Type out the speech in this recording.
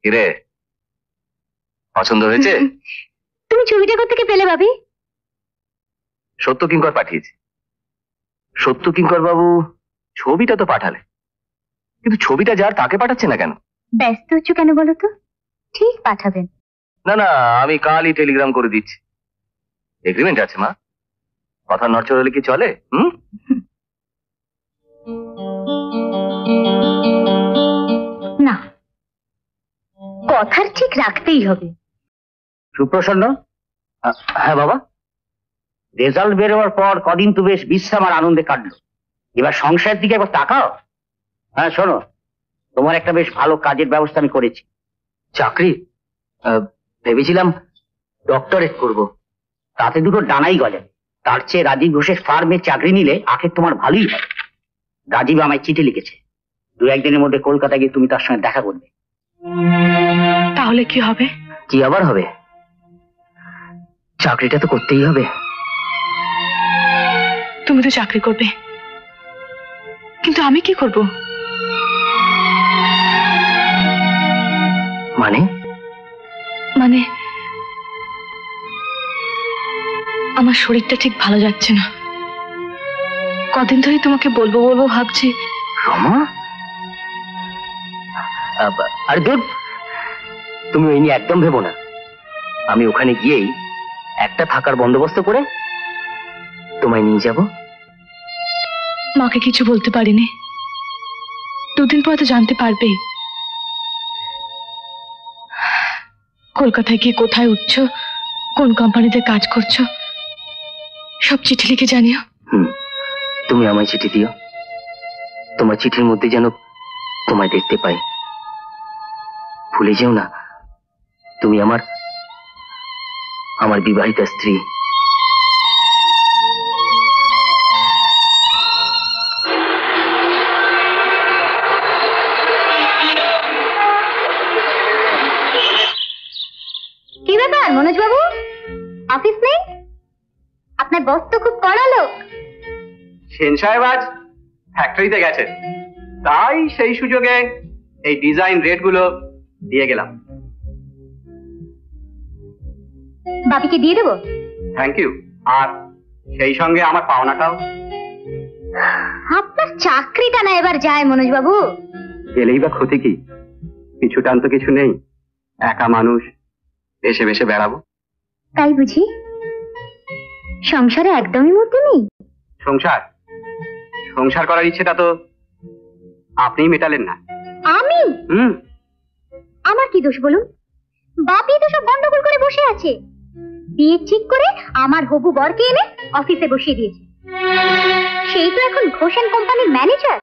কিরে, পছন্দ হয়েছে? তুমি ছবিটা কোথেকে পেলে ভাবি? সত্য কিঙ্কর পাঠিয়েছে। সত্য কিঙ্কর বাবু ছবিটা তো পাঠালে, কিন্তু ছবিটা যার তাকে পাঠাচ্ছে না কেন? ব্যস্ত হচ্ছ কেন বলো তো? ঠিক পাঠাবেন। না না, আমি কালই টেলিগ্রাম করে দিচ্ছি। এগ্রিমেন্ট আছে মা, কথা নড়চড় হলে কি চলে? না, কথার ঠিক রাখতেই হবে। সুপ্রসন্ন, হ্যাঁ বাবা। রেজাল্ট বেরোবার পর কদিন তো বেশ বিশ্রাম আর আনন্দে কাটলো। এবার সংসারের দিকে একবার তাকাও। হ্যাঁ শোনো, তোমার একটা বেশ ভালো কাজের ব্যবস্থা আমি করেছি। চাকরি? ভেবেছিলাম ডক্টরেট করব। তাতে দুটো ডানাই গলে। তার চেয়ে রাজীব ঘোষের ফার্মে চাকরি নিলে আখের তোমার ভালোই হবে। রাজীব আমায় চিঠি লিখেছে, 2-1 দিনের মধ্যে কলকাতা গিয়ে তুমি তার সঙ্গে দেখা করবে। তাহলে কি হবে? কি আবার হবে, চাকরিটা তো করতেই হবে। তুমি তো চাকরি করবে, কিন্তু আমি কি করব? মানে? মানে আমার শরীরটা ঠিক ভালো যাচ্ছে না। কদিন ধরে তোমাকে বলবো বলবো ভাবছি। রমা, আরে দেব, তুমি ওই নিয়ে একদম ভেবো না। আমি ওখানে গিয়েই একটা থাকার বন্দোবস্ত করে তোমায় নিয়ে যাব। মাকে কিছু বলতে পারিনি, 2 দিন পর তো জানতে পারবেই। কলকাতায় গিয়ে কোথায় উঠছো, কোন কোম্পানিতে কাজ করছো, সব চিঠি লিখে জানিও। তুমি আমায় চিঠি দিও, তোমার চিঠির মধ্যে যেন তোমায় দেখতে পাই। ভুলে যেও না, তুমি আমার বিবাহিতা স্ত্রী। কি ব্যাপার মনোজ বাবু, অফিস নেই? আপনার বস তো খুব কড়া লোক। সেন সাহেব আজ ফ্যাক্টরিতে গেছেন, তাই সেই সুযোগে এই ডিজাইন রেট গুলো দিয়ে গেলাম। বাপিকে দিয়ে দেবো? Thank you. আর সেই সঙ্গে আমার পাওনাটাও। আপনার চাকরিটা না এবার যায় মনোজ বাবু। গেলেই বা ক্ষতি কি? কিছু টান তো কিছু নেই, একা মানুষ, এসে বেসে বেড়াবো। তাই বুঝি? সংসারে একদমই মধ্যে নেই? সংসার সংসার করার ইচ্ছেটা তো আপনিই মেটালেন না। আমি? আমার কি দোষ বলুন? বাপি তো সব গন্ডগোল করে বসে আছে। বিয়ে ঠিক করে আমার হবু বরকে এনে অফিসে বসিয়ে দিয়েছে। সেই তো এখন ঘোষ এন্ড কোম্পানির ম্যানেজার।